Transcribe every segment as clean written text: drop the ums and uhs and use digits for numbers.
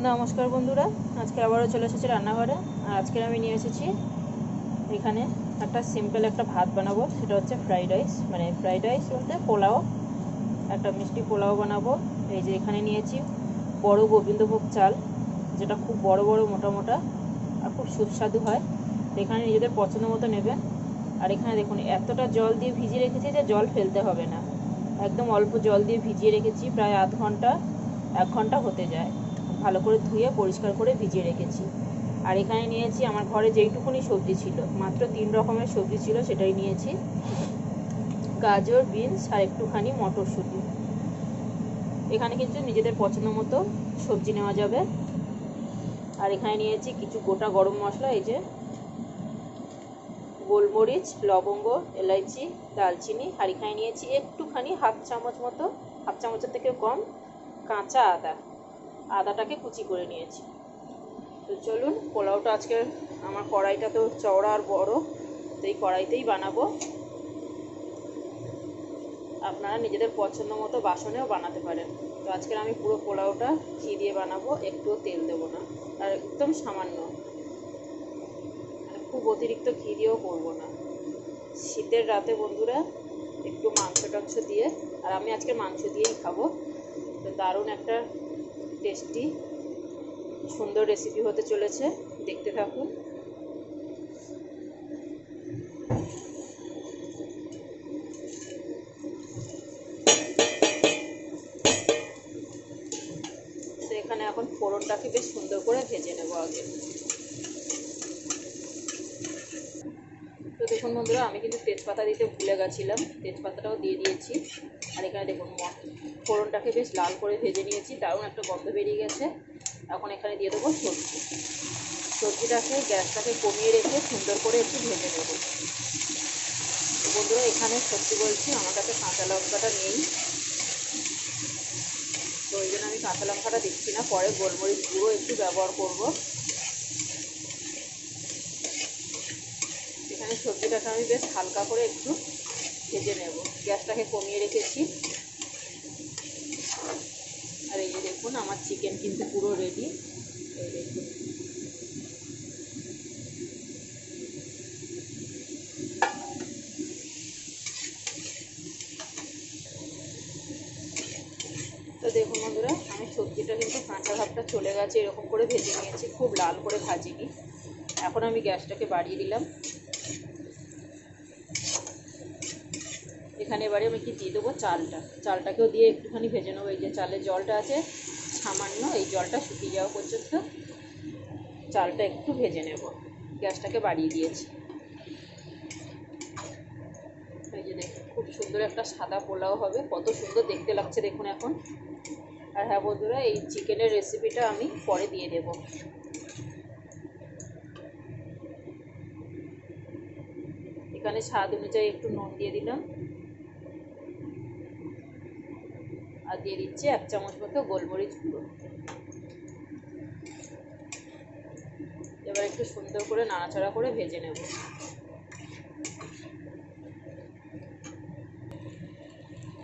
নমস্কার বন্ধুরা, আজকে আবারও চলে এসেছি রান্নাঘরে। আর আজকে আমি নিয়ে এসেছি এখানে একটা সিম্পল একটা ভাত বানাবো। সেটা হচ্ছে ফ্রাইড রাইস, মানে ফ্রাইড রাইস বলতে পোলাও, একটা মিষ্টি পোলাও বানাবো। এই যে এখানে নিয়েছি বড় গোবিন্দভোগ চাল, যেটা খুব বড় বড় মোটা মোটা আর খুব সুস্বাদু হয়। তো এখানে নিজেদের পছন্দ মতো নেবেন। আর এখানে দেখুন এতটা জল দিয়ে ভিজিয়ে রেখেছি যে জল ফেলতে হবে না, একদম অল্প জল দিয়ে ভিজিয়ে রেখেছি, প্রায় আধ ঘন্টা 1 ঘন্টা হতে যায়। ভালো করে ধুয়ে পরিষ্কার করে ভিজিয়ে রেখেছি। আর এখানে নিয়েছি আমার ঘরে যেইটুকুনি সবজি ছিল, মাত্র 3 রকমের সবজি ছিল, সেটাই নিয়েছি। গাজর, বিনস আর একটুখানি মটরশুঁটি। এখানে কিন্তু নিজেদের পছন্দ মতো সবজি নেওয়া যাবে। আর এখানে নিয়েছি কিছু গোটা গরম মশলা, এই যে গোলমরিচ, লবঙ্গ, এলাইচি, দালচিনি। আর এখানে নিয়েছি একটুখানি হাফ চামচ মতো, হাফ চামচের থেকে কম কাঁচা আদা। আদাটাকে কুচি করে নিয়েছি। তো চলুন, পোলাওটা আজকে আমার কড়াইটা তো চওড়া আর বড়, তো এই কড়াইতেই বানাবো। আপনারা নিজেদের পছন্দ মতো বাসনেও বানাতে পারেন। তো আজকের আমি পুরো পোলাওটা ঘি দিয়ে বানাবো, একটুও তেল দেবো না, আর একদম সামান্য, মানে খুব অতিরিক্ত ঘি দিয়েও করবো না। শীতের রাতে বন্ধুরা একটু মাংস টাংস দিয়ে, আর আমি আজকে মাংস দিয়েই খাবো। তো দারুণ একটা টেস্টি সুন্দর রেসিপি হতে চলেছে, দেখতে থাকুন। তো এখানে এখন ফোড়নটাকে বেশ সুন্দর করে ভেজে নেব আগে। তো দেখুন বন্ধুরা, আমি কিন্তু তেজপাতা দিতে ভুলে গেছিলাম, তেজপাতাটাও দিয়ে দিয়েছি। আর এখানে দেখুন ফোড়নটাকে বেশ লাল করে ভেজে নিয়েছি, দারুণ একটা গন্ধ বেরিয়ে গেছে। এখন এখানে দিয়ে দেবো সবজি। সবজিটাকে গ্যাসটাকে কমিয়ে রেখে সুন্দর করে একটু ভেজে নেব। বন্ধুরা এখানে সত্যি বলছি, আমার কাছে কাঁচা লঙ্কাটা নেই, তো ওই জন্য আমি কাঁচা লঙ্কাটা দিচ্ছি না, পরে গোলমরিচ গুঁড়ো একটু ব্যবহার করব। এখানে সবজিটাকে আমি বেশ হালকা করে একটু ভেজে নেব, গ্যাসটাকে কমিয়ে রেখেছি। আর এই যে দেখুন আমার চিকেন কিন্তু পুরো রেডি, এই দেখুন। তো দেখুন বন্ধুরা, আমি সবজিটা কিন্তু কাঁচা ভাবটা চলে গেছে, এরকম করে ভেজে নিয়েছি, খুব লাল করে ভাজিনি। এখন আমি গ্যাসটাকে বাড়িয়ে দিলাম। এখানে এবারে আমি কি দিয়ে দেবো চালটাকেও দিয়ে একটুখানি ভেজে নেবো। এই যে চালের জলটা আছে সামান্য, এই জলটা শুকিয়ে যাওয়া পর্যন্ত চালটা একটু ভেজে নেব। গ্যাসটাকে বাড়িয়ে দিয়েছি। এই যে দেখুন খুব সুন্দর একটা সাদা পোলাও হবে, কত সুন্দর দেখতে লাগছে দেখুন এখন। আর হ্যাঁ বন্ধুরা, এই চিকেনের রেসিপিটা আমি পরে দিয়ে দেব। এখানে স্বাদ অনুযায়ী একটু নুন দিয়ে দিলাম, আর দিয়ে দিচ্ছি 1 চামচ মতো গোলমরিচ গুঁড়ো। এবার একটু সুন্দর করে নাড়াচাড়া করে ভেজে নেব।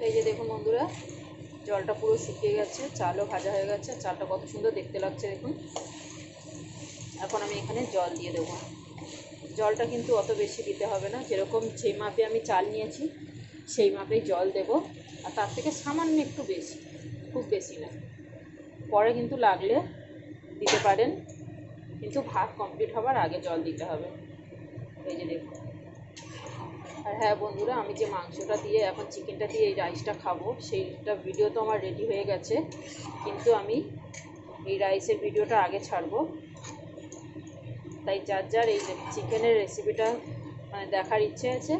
এই যে দেখুন বন্ধুরা, জলটা পুরো শুকিয়ে গেছে, চালও ভাজা হয়ে গেছে, চালটা কত সুন্দর দেখতে লাগছে দেখুন। এখন আমি এখানে জল দিয়ে দেবো। জলটা কিন্তু অত বেশি দিতে হবে না, যেরকম যেই মাপে আমি চাল নিয়েছি সেই মাপেই জল দেব, আর তার থেকে সামান্য একটু বেশি, খুব বেশি না। পরে কিন্তু লাগলে দিতে পারেন, কিন্তু ভাত কমপ্লিট হবার আগে জল দিতে হবে। এই যে দেখুন। আর হ্যাঁ বন্ধুরা, আমি যে মাংসটা দিয়ে এখন চিকেনটা দিয়ে এই রাইসটা খাবো, সেইটা ভিডিও তো আমার রেডি হয়ে গেছে, কিন্তু আমি এই রাইসের ভিডিওটা আগে ছাড়বো। তাই যার যার এই চিকেনের রেসিপিটা মানে দেখার ইচ্ছে আছে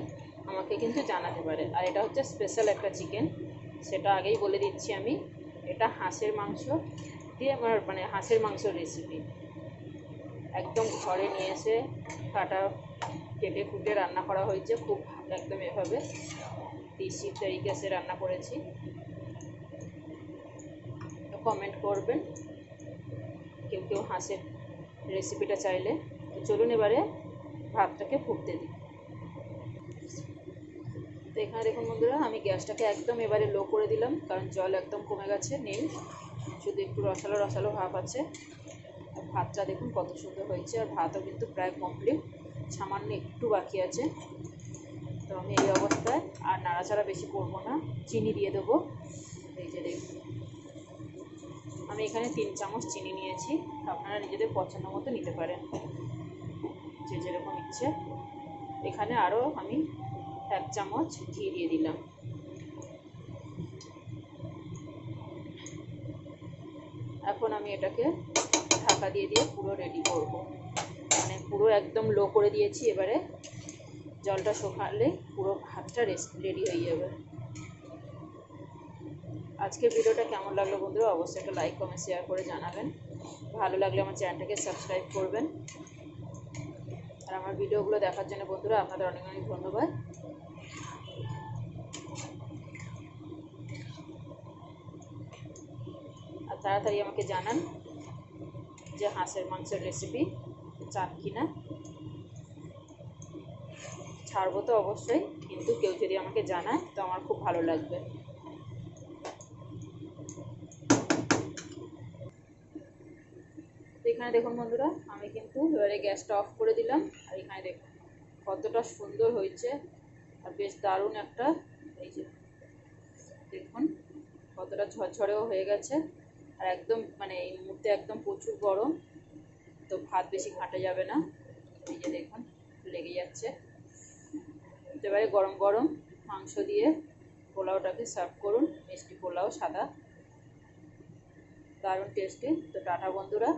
আমাকে কিন্তু জানাতে পারে। আর এটা হচ্ছে স্পেশাল একটা চিকেন, সেটা আগেই বলে দিচ্ছি আমি। এটা হাঁসের মাংস দিয়ে আমার মানে হাঁসের মাংসর রেসিপি, একদম ঘরে নিয়ে এসে কেটে কুটে রান্না করা হয়েছে, খুব একদম এভাবে দেশি তরিকে সে রান্না করেছি। কমেন্ট করবেন কেউ কেউ হাঁসের রেসিপিটা চাইলে। তো চলুন এবারে ভাতটাকে ফুটতে দিই। তো এখানে দেখুন বন্ধুরা, আমি গ্যাসটাকে একদম এবারে লো করে দিলাম, কারণ জল একদম কমে গেছে, নেই। শুধু একটু রসালো রসালো ভাব আছে। আর ভাতটা দেখুন কত সুন্দর হয়েছে, আর ভাতও কিন্তু প্রায় কমপ্লিট, সামান্য একটু বাকি আছে। তো আমি এই অবস্থায় আর নাড়াচাড়া বেশি করবো না, চিনি দিয়ে দেবো। এই যে দেখুন আমি এখানে 3 চামচ চিনি নিয়েছি, আপনারা নিজেদের পছন্দ মতো নিতে পারেন, যে যেরকম ইচ্ছে। এখানে আরও আমি 1 চামচ ঘি দিয়ে দিলাম। এখন আমি এটাকে ঢাকা দিয়ে দিয়ে পুরো রেডি করব, মানে পুরো একদম লো করে দিয়েছি। এবারে জলটা শুকালে পুরো ভাতটা রেডি হয়ে যাবে। আজকের ভিডিওটা কেমন লাগলো বন্ধুরা অবশ্যই একটা লাইক কমেন্ট শেয়ার করে জানাবেন। ভালো লাগলে আমার চ্যানেলটাকে সাবস্ক্রাইব করবেন। আর আমার ভিডিওগুলো দেখার জন্য বন্ধুরা আপনাদের অনেক অনেক ধন্যবাদ। আর তাড়াতাড়ি আমাকে জানান যে হাঁসের মাংসের রেসিপি চান কি না। ছাড়বো তো অবশ্যই, কিন্তু কেউ যদি আমাকে জানায় তো আমার খুব ভালো লাগবে। এখানে দেখুন বন্ধুরা আমি কিন্তু এবারে গ্যাসটা অফ করে দিলাম। আর এখানে দেখুন কতটা সুন্দর হয়েছে, আর বেশ দারুণ একটা, এই যে দেখুন কতটা ঝরঝরেও হয়ে গেছে। আর একদম মানে এই মুহূর্তে একদম প্রচুর গরম, তো ভাত বেশি ঘাঁটে যাবে না। এই যে দেখুন লেগে যাচ্ছে। এবারে গরম গরম মাংস দিয়ে পোলাওটাকে সার্ভ করুন, মিষ্টি পোলাও সাদা, দারুণ টেস্টি। তো টাটা বন্ধুরা।